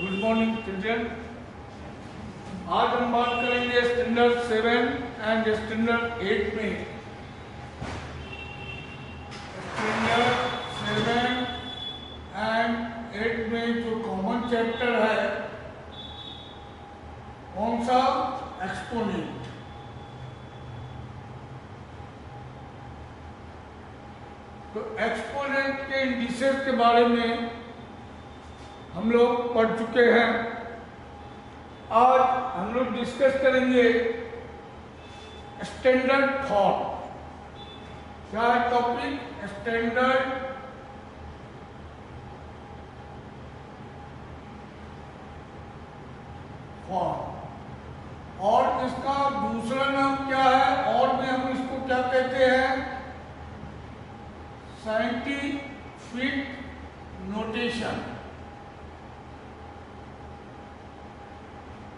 Good morning children. आज हम बात करेंगे स्टैंडर्ड 7 एंड स्टैंडर्ड 8 में। स्टैंडर्ड 7 एंड 8 में जो कॉमन चैप्टर है कौन सा? एक्सपोनेंट। तो एक्सपोनेंट के इंडिसेस के बारे में हम लोग पढ़ चुके हैं। आज हम लोग डिस्कस करेंगे स्टैंडर्ड फॉर्म। क्या है टॉपिक? Standard form. और इसका दूसरा नाम क्या है? और में हम इसको क्या कहते हैं? Scientific notation.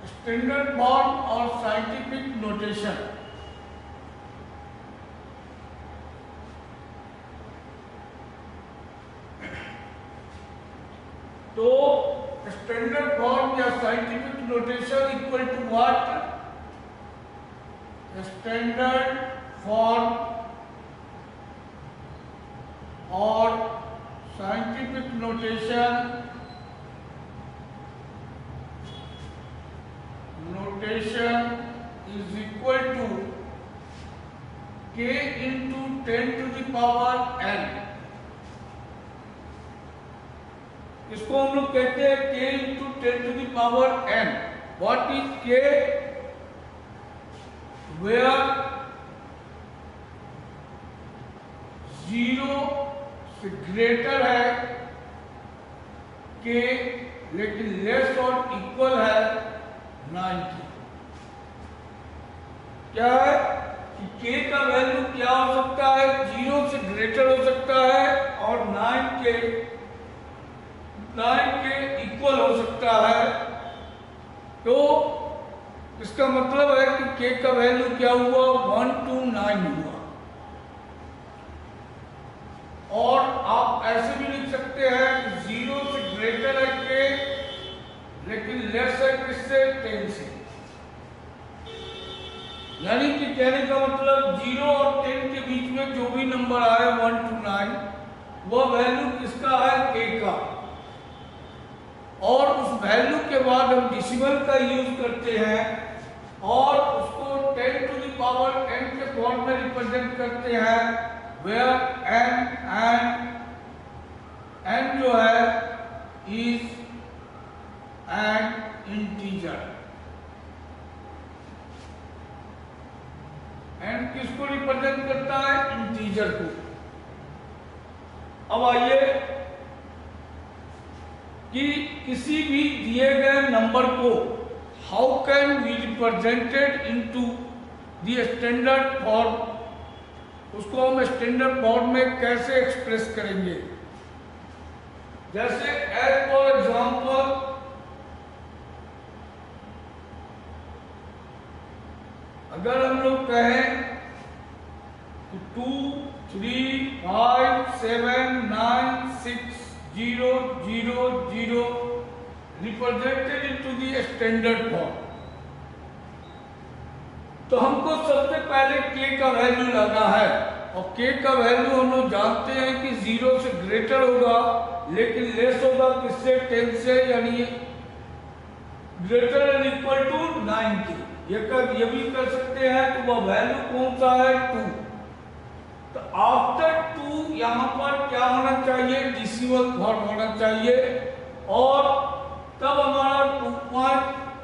स्टैंडर्ड फॉर्म और साइंटिफिक नोटेशन। तो स्टैंडर्ड फॉर्म या scientific notation equal to what? Standard form और scientific notation is equal to k into 10 to the power n। इसको हम लोग कहते हैं k into 10 to the power n। What is k? Where 0 से greater है k लेकिन लेस और इक्वल है 90। क्या है कि k का वैल्यू क्या हो सकता है? 0 से ग्रेटर हो सकता है और 9 के इक्वल हो सकता है। तो इसका मतलब है कि k का वैल्यू क्या हुआ? 1 to 9 हुआ। और आप ऐसे भी लिख सकते हैं कि 0 से ग्रेटर है k लेकिन लेस है किससे? 10 से। यानी कि कहने का मतलब 0 और 10 के बीच में जो भी नंबर आए 1 to 9 वह वैल्यू किसका है? k का। और उस वैल्यू के बाद हम डेसिमल का यूज करते हैं और उसको 10 to the power n के फॉर्म में रिप्रेजेंट करते हैं। वेयर n जो है इज एन इंटीजर। n किसको रिप्रेजेंट करता है? इंटीजर को। अब आइए कि किसी भी दिए गए नंबर को how can be represented into the standard form, उसको हम स्टैंडर्ड फॉर्म में कैसे एक्सप्रेस करेंगे। जैसे एज फॉर एग्जांपल अगर हम लोग कहें कि 2 3 5 7 9 6 0 0 0 represented into the standard form, तो हमको सबसे पहले k का वैल्यू लाना है। और k का वैल्यू हम लोग जानते हैं कि 0 से ग्रेटर होगा लेकिन लेस होगा किससे? 10 से, यानी ग्रेटर एंड इक्वल टू 9 के। ये भी कर सकते हैं। तो वह वैल्यू कौन सा है? 2। तो आफ्टर 2 यहां पर क्या होना चाहिए? डेसिमल फॉर्म होना चाहिए। और तब हमारा 2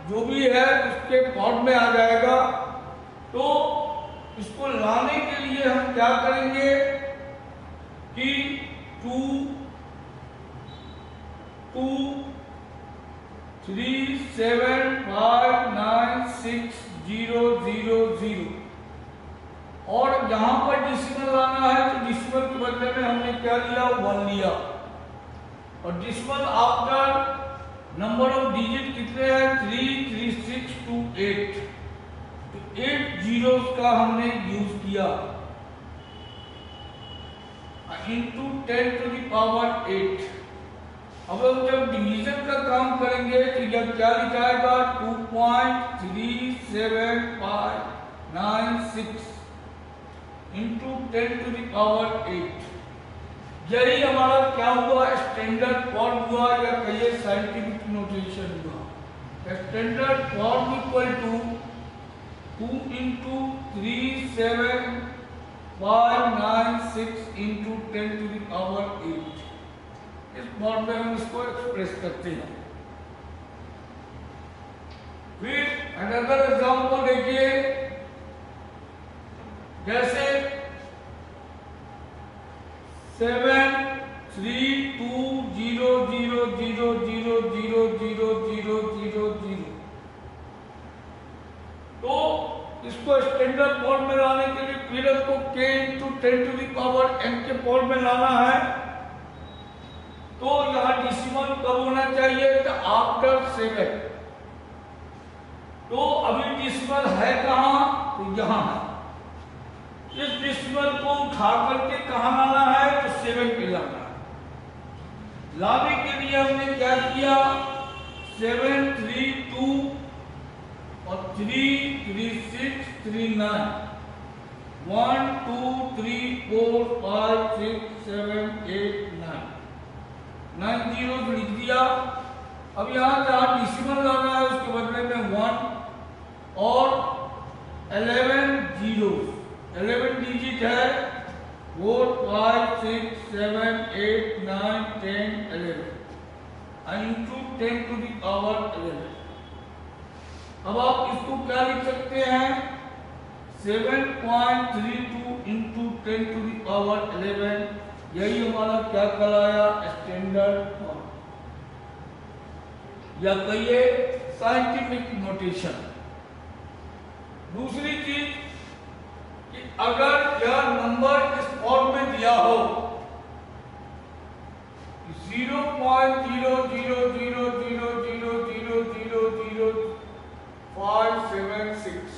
जो भी है उसके फॉर्म में आ जाएगा। तो इसको लाने के लिए हम क्या करेंगे कि 2 2 3 7 5 9 6 0 0 0 और यहां पर डेसिमल लाना है। तो डेसिमल के बदले में हमने क्या लिया? 1 लिया। और decimal after number of digit कितने हैं? 3 3 6 2 8। तो 8 जीरोस का हमने यूज किया इनटू 10 to the power 8। अब हम जब डिवीजन का काम करेंगे तो यह क्या लिखाएगा 2.3756 इंटू 10⁸ यही हमारा क्या हुआ स्टैंडर्ड फॉर्म हुआ या कहिए साइंटिफिक नोटेशन हुआ। Standard form equal to 2 into 37596 into 10⁸ इस फॉर्म में हम इसको एक्सप्रेस करते हैं। फिर अनदर एग्जांपल देखिए, जैसे 7320000000000 तो इसको स्टैंडर्ड फॉर्म में लाने के लिए फिर हमको k इंटू 10⁻n के फॉर्म में लाना है। तो यहाँ डिसिमल कब होना चाहिए तो आफ्टर 7। तो अभी डिसिमल है कहाँ तो यहाँ है। इस डिसिमल को उठा करके कहाँ लाना है तो 7 पे लाना है। लाने के लिए हमने क्या किया 732 और 33639 1 2 3 4 5 6 7 8 9 9 जीरो लिख दिया। अब यहाँ जहाँ डिसिमल लाना है उसके बदले में 1 और 11 जीरो 11 डिजिट है 4 5 6 7 8 9 10 11 इंटू 10⁻11। अब आप इसको क्या लिख सकते हैं 7.32 इंटू 10⁻11 यही हमारा क्या कहलाया स्टैंडर्ड फॉर्म या कहिए साइंटिफिक नोटेशन। दूसरी चीज कि अगर यह नंबर इस फॉर्म में दिया हो 0.000000000576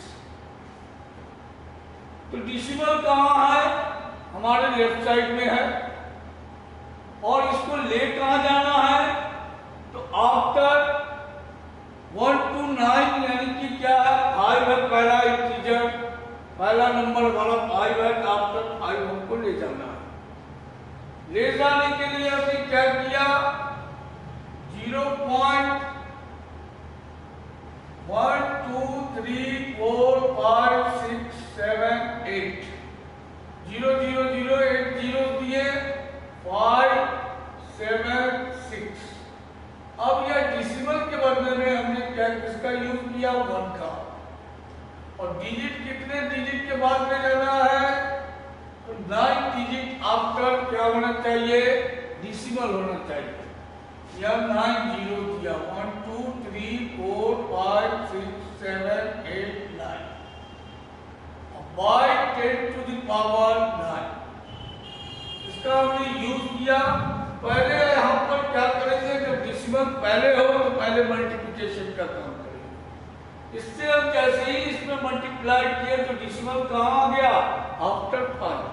तो डिसिमल कहाँ है हमारे लेफ्ट साइड में है और इसको ले कहाँ जाना है तो आफ्टर 1 to 9 यानी कि क्या है 5 है पहला इंटीजर पहला नंबर वाला 5 है तो आफ्टर 5 हमको ले जाना है। ले जाने के लिए हमने क्या किया 0.12345678 00080 दिए 576। अब यह डिसिमल के बदले में हमने क्या किसका यूज किया 1 का और डिजिट कितने डिजिट के बाद में जाना है तो 9 डिजिट आफ्टर क्या होना चाहिए डिसिमल होना चाहिए। यह 9 जीरो दिया 1 2 3 4 5 6 7 8 9 by 10⁻9 इसका हमने यूज किया। पहले यहाँ पर क्या करेंगे जब डिसिमल पहले हो तो पहले मल्टीप्लिकेशन का काम करेंगे। इससे हम जैसे ही इसमें मल्टीप्लाई किए तो डिसिमल कहाँ आ गया आफ्टर 5।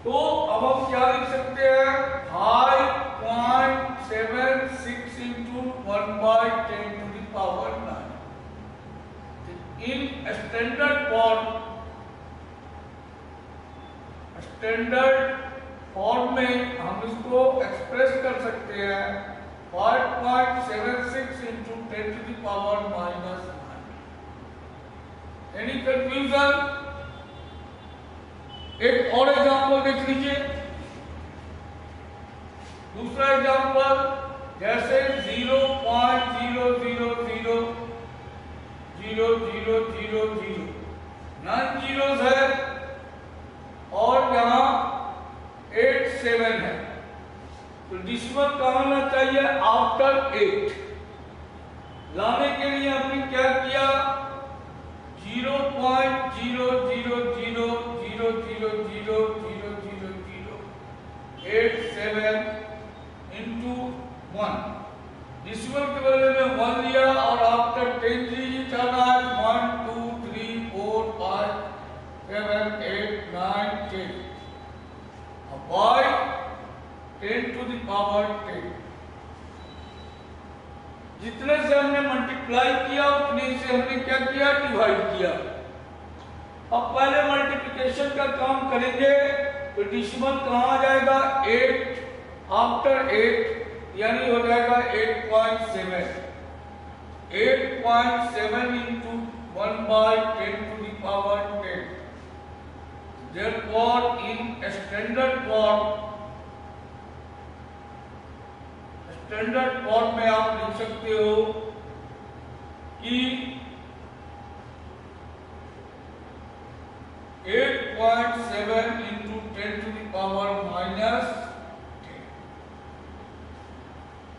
तो अब हम क्या लिख सकते हैं 5.76 इंटू 1/10⁻9 इन स्टैंडर्ड फॉर्म में हम इसको एक्सप्रेस कर सकते हैं 5.76 इंटू 10⁻⁻9। Any confusion? एक और एग्जांपल देख लीजिए। दूसरा एग्जांपल जैसे 0.000000 9 जीरोस है और यहाँ 8 7 है तो डिसिमल कहाँ आना चाहिए आफ्टर 8। लाने के लिए हमने क्या किया 0.0000000087 इंटू 1 डिसिमल के बदले में 1 लिया और आफ्टर 10 डिजिट आना है 1 2 3 4 5 7 8 9 10 अब बाय 10 to the power 10। जितने से हमने मल्टीप्लाई किया उतने से हमने क्या किया, डिवाइड किया। अब पहले मल्टीप्लिकेशन का काम करेंगे तो डेसिमल कहाँ आ जाएगा, 8 आफ्टर 8 यानी हो जाएगा 8.7 into 1/10 to the power 10। Therefore, in standard form में आप लिख सकते हो कि 8.7 into 10 to the power -10।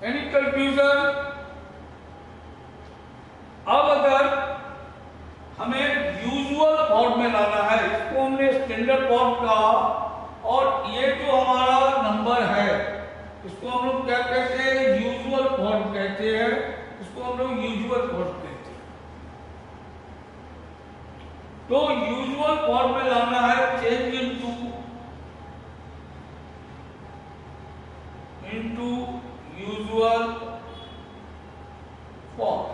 Any confusion? अब अगर हमें यूजुअल फॉर्म में लाना है, इसको हमने स्टैंडर्ड फॉर्म कहा, और ये जो हमारा नंबर है इसको हम लोग क्या कहते हैं, यूजुअल फॉर्म कहते हैं। इसको हम लोग यूजुअल फॉर्म कहते हैं। तो यूजुअल फॉर्म में लाना है, change into usual form.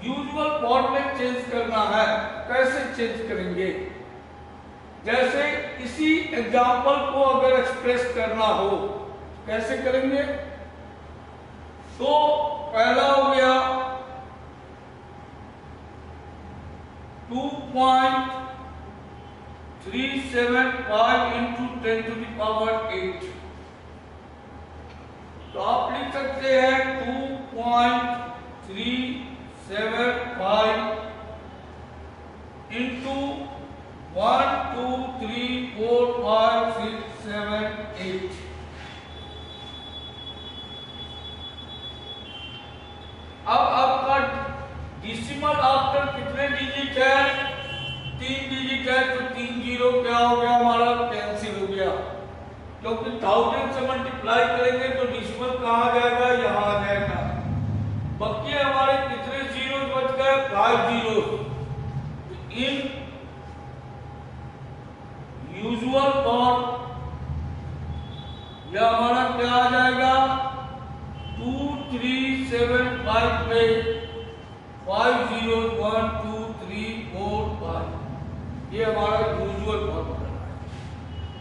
Usual form में चेंज करना है। कैसे चेंज करेंगे, जैसे इसी एग्जाम्पल को अगर एक्सप्रेस करना हो कैसे करेंगे, तो पहला हो गया 2.375 into 10 to the power 8। तो आप लिख सकते हैं 2.375 into 1 2 3 4 5 6 7 8। अब आपका डेसिमल आफ्टर कितने डिजिट है, 3 डिजिट है, तो 3 जीरो क्या हो गया हमारा, कैंसिल हो गया। क्योंकि 1000 से मल्टीप्लाई करेंगे तो डेसिमल कहाँ आ जाएगा, यहाँ आ जाएगा। बाकी हमारे कितने जीरो बच गए, 5 जीरो। इन यूजुअल फॉर्म यह हमारा क्या आ जाएगा, 2375 पे 5 0 1 2 3 4 5, ये हमारा यूजुअल फॉर्म है।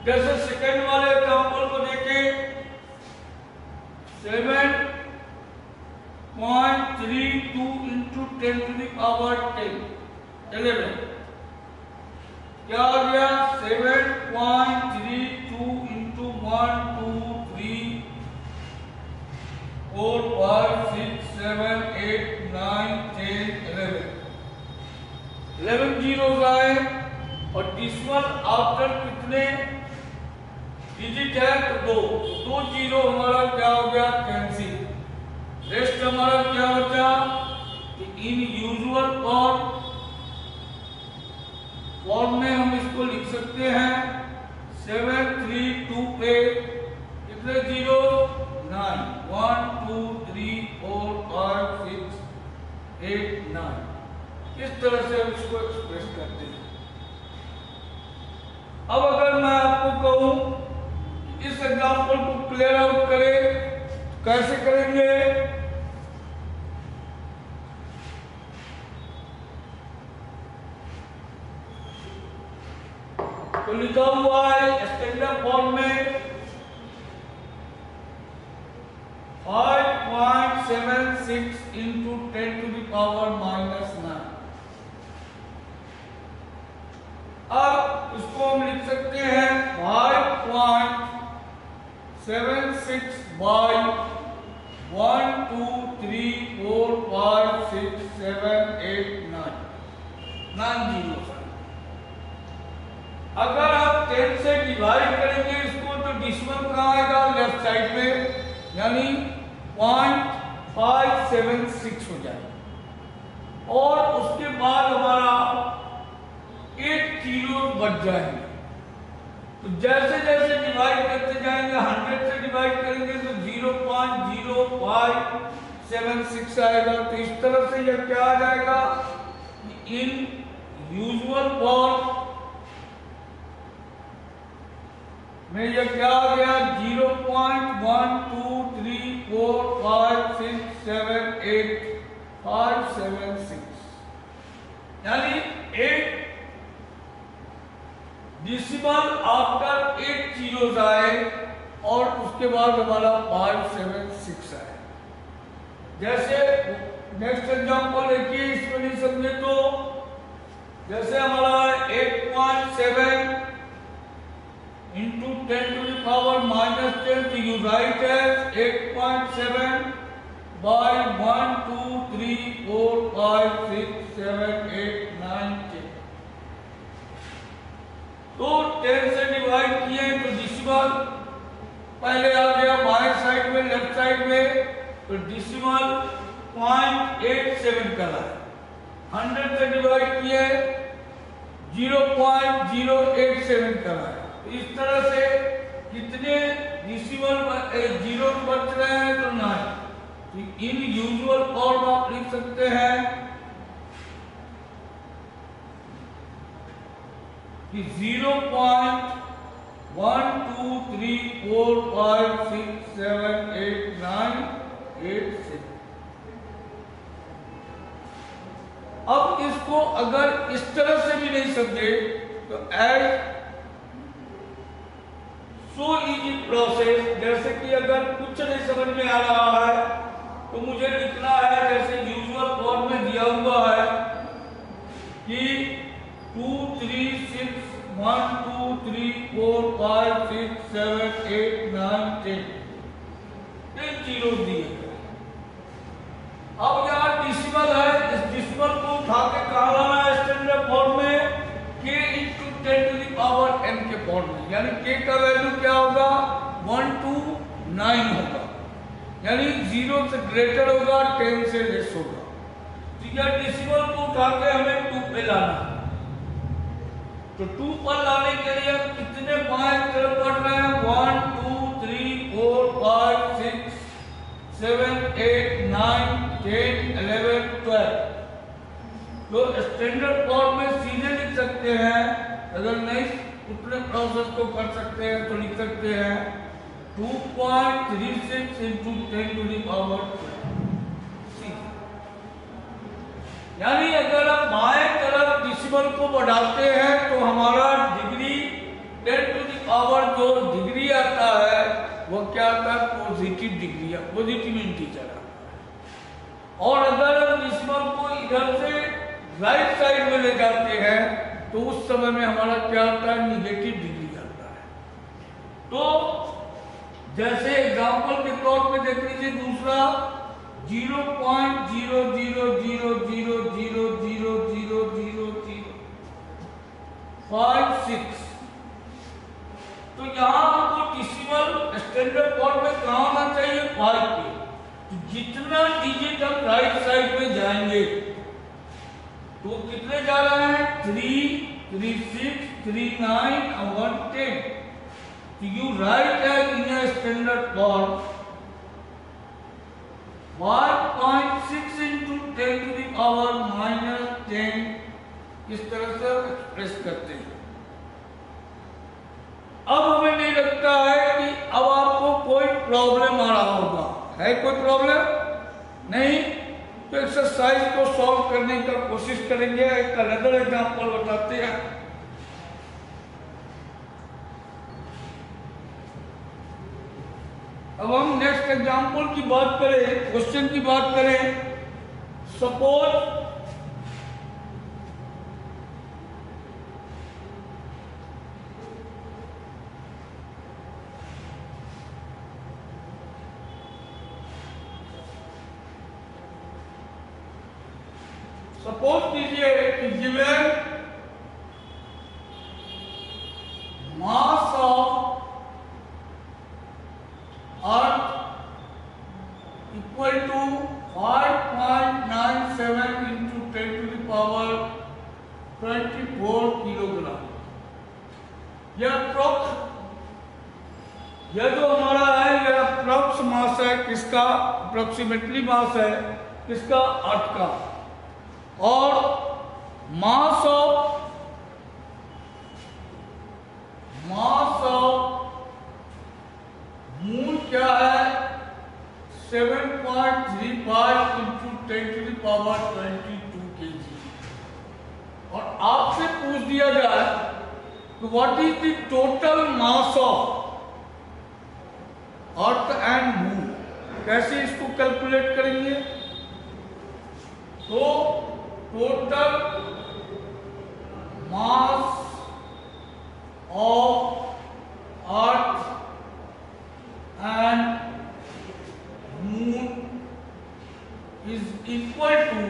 जैसे सेकंड वाले एग्जांपल को देखें, 7.32 into 10 to the power 10 11। क्या आ गया, 7.32 into 1 2 3 4 5 6 7 8 9 10 11 जीरोस आए। और डेसिमल आफ्टर कितने डिजिट है, तो 2 जीरो हमारा क्या हो गया, कैंसिल। रेस्ट हमारा क्या बचा, इन यूजुअल फॉर्म में हम इसको लिख सकते हैं 732 पे कितने जीरो, 9 1 2 3 4 5 6 8 9। इस तरह से हम इसको एक्सप्रेस करते हैं। अब अगर मैं आपको कहूं इस एग्जांपल को क्लियर आउट करें, कैसे करेंगे, तो लिखा हुआ है स्टैंडर्ड फॉर्म में 5.76 into 10 to the power -9। अब इसको हम लिख सकते हैं 5.76 by 1 2 3 4 5 6 7 8 9 9 जीरो। अगर आप 10 से डिवाइड करेंगे इसको तो डेसिमल कहाँ आएगा, लेफ्ट साइड में, यानी 0.576 हो जाएगा। और उसके बाद हमारा 8 जीरो बच जाएंगे। तो जैसे जैसे डिवाइड करते जाएंगे, 100 से डिवाइड करेंगे तो 0.0576 आएगा। तो इस तरह से यह क्या आ जाएगा, इन यूजुअल फॉर्म में ये क्या आ गया 0.12345678 यानी 8 डिसिमल आफ्टर 8 जीरोस आए और उसके बाद हमारा 576 आए। जैसे नेक्स्ट एग्जांपल देखिए, इसमें नहीं समझे तो जैसे हमारा 8.7 इंटू 10 टू द पावर -10, तो यू राइट एज 8.7 बाय 1 2 3 4 5 6 7 8 9 10। तो 10 से डिवाइड किए तो डिसिमल पहले आ गया बाएं साइड में, लेफ्ट साइड में, तो डिसिमल 0.87 का है। 100 से डिवाइड किए 0.087 का है। तो इस तरह से कितने डिसिमल जीरो बच रहे हैं तो 9। तो इन यूजुअल फॉर्म आप लिख सकते हैं कि 0.12345678 अब इसको अगर इस तरह से भी नहीं समझे तो एज सो इजी प्रोसेस, जैसे कि अगर कुछ नहीं समझ में आ रहा है तो मुझे लिखना है जैसे यूजुअल फॉर्म में दिया हुआ है कि 2 3 6 1 2 3 4 5 6 7 8 9 10 जीरो दिए। अब यहाँ डिसिमल है, इस डिसिमल को उठा के कहाँ लाना है स्टैंडर्ड फॉर्म में, k into 10 to the power n के फॉर्म में, यानी k का वैल्यू क्या होगा 1 to 9 होगा, यानी 0 से ग्रेटर होगा 10 से लेस होगा। तो यह डिसिमल को उठा के हमें 2 पे लाना है। तो 2 पर लाने के लिए हम कितने बाएं तरफ बढ़ रहे हैं 1 2 3 4 5 6 7 8 9 10 11 12। तो स्टैंडर्ड फॉर्म में सीधे लिख सकते हैं, अगर नहीं उतने प्रोसेस को कर सकते हैं तो लिख सकते हैं 2.36 इंटू 10 टू द पावर 6। यानी अगर आप बाएं तरफ डिसिमल को बढ़ाते हैं तो हमारा डिग्री 10 टू द पावर जो डिग्री आता है वो क्या आता है पॉजिटिव डिग्री, पॉजिटिव इंटीजर आता है। और अगर हम डिसिमल को इधर से राइट साइड में ले जाते हैं तो उस समय में हमारा क्या आता है निगेटिव डिग्री आता है। तो जैसे एग्जांपल के तौर पे देख लीजिए दूसरा 0.0000000056। तो यहाँ हमको डिसिमल स्टैंडर्ड फॉर्म में कहाँ आना चाहिए 5 पे। तो जितना डिजिट हम राइट साइड में जाएंगे तो कितने जा रहे हैं 3 3 6 3 9 और 1 10। तो you write as in a standard form 1.6 into 10 to the power -10 इस तरह से एक्सप्रेस करते हैं। अब हमें नहीं लगता है कि अब आपको कोई प्रॉब्लम आ रहा होगा, है कोई प्रॉब्लम नहीं? तो एक्सरसाइज को सॉल्व करने का कोशिश करेंगे। एक अनदर एग्जांपल बताते हैं। अब हम नेक्स्ट एग्जांपल की बात करें, क्वेश्चन की बात करें। सपोज सपोज कीजिए कि given mass of Earth equal to 5.97 into 10 to the power 24 kilogram. यह जो हमारा है यह अप्रोक्स मास है, किसका अप्रोक्सीमेटली मास है किसका अर्थ का। और mass of 7.35 into 10 to the power 22 kg। और आपसे पूछ दिया जाए कि what is the total mass of Earth and moon, कैसे इसको कैलकुलेट करेंगे? तो total mass of Earth and moon is equal to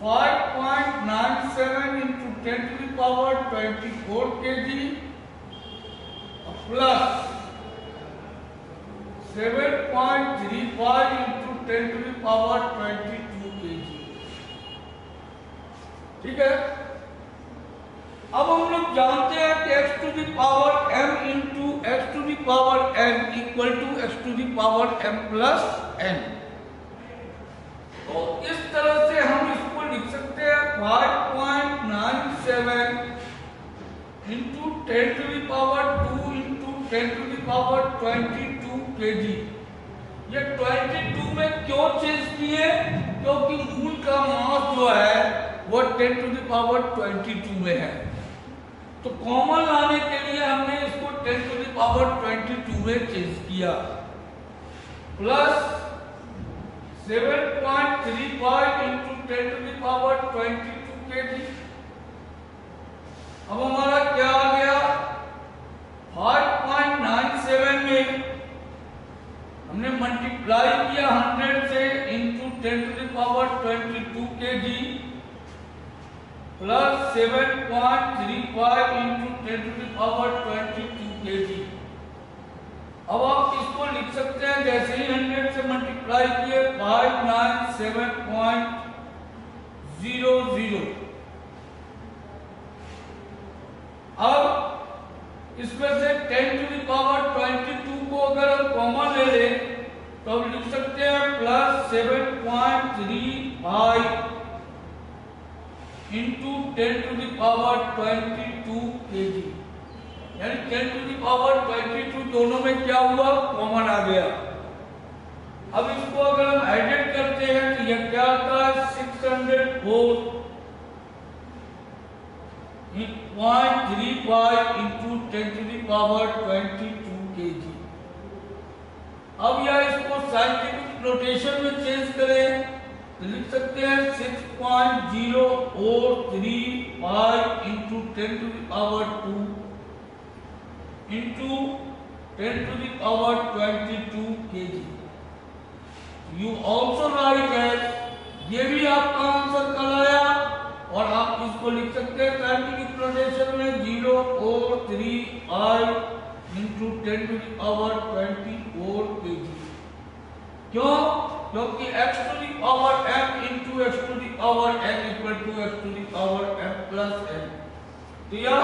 5.97 into 10 to the power 24 kg plus 7.35 into 10 to the power 22 kg। ठीक है। अब हम लोग जानते हैं कि x to the power m into x to the power n equal to x to the power m plus n। तो इस तरह से हम इसको लिख सकते हैं 5.97 into 10 to the power 2 into 10 to the power 22 kg। ये 22 में क्यों चेंज किए? क्योंकि मून का मास जो है वो 10 to the power 22 में है, तो कॉमन लाने के लिए हमने इसको 10 to the power 22 में चेंज किया, plus 7.35 into 10 to the power 22 kg। अब हमारा क्या आ गया? 5.97 में हमने मल्टीप्लाई किया 100 से into 10 to the power 22 kg plus 7.35 into 10 to the power 22 kg। अब आप इसको लिख सकते हैं जैसे ही 100 से मल्टीप्लाई किए 597.00। अब इसमें से 10 to the power 22 को अगर हम कॉमन ले लें तो हम लिख सकते हैं plus 7.35 into 10 to the power 22 kg, यानी 10 to the power 22 दोनों में क्या हुआ? कॉमन आ गया। अब इसको अगर हम एडिट करते हैं तो यह क्या आता है? 604.35 into 10 to the power 22 kg। अब यह इसको साइंटिफिक नोटेशन में चेंज करें तो लिख सकते हैं 6.035 into 10 to the power 2 into 10 to the power 22 kg। You also write as, ये भी आपका आंसर कल आया, और आप इसको लिख सकते हैं साइंटिफिक नोटेशन में 0.035 into 10 to the power 24 kg। क्यों? क्योंकि x to the power m into x to the power n equal to x to the power m plus n। तो यह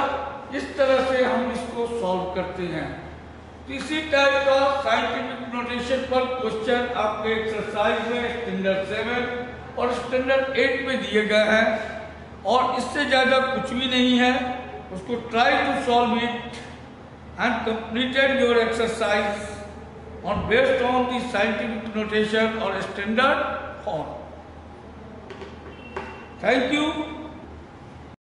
इस तरह से हम इसको सॉल्व करते हैं। इसी टाइप का साइंटिफिक नोटेशन पर क्वेश्चन आपके एक्सरसाइज में स्टैंडर्ड 7 और स्टैंडर्ड 8 में दिए गए हैं, और इससे ज्यादा कुछ भी नहीं है। उसको try to solve it and completed your exercise on based on the scientific notation or standard form। Thank you.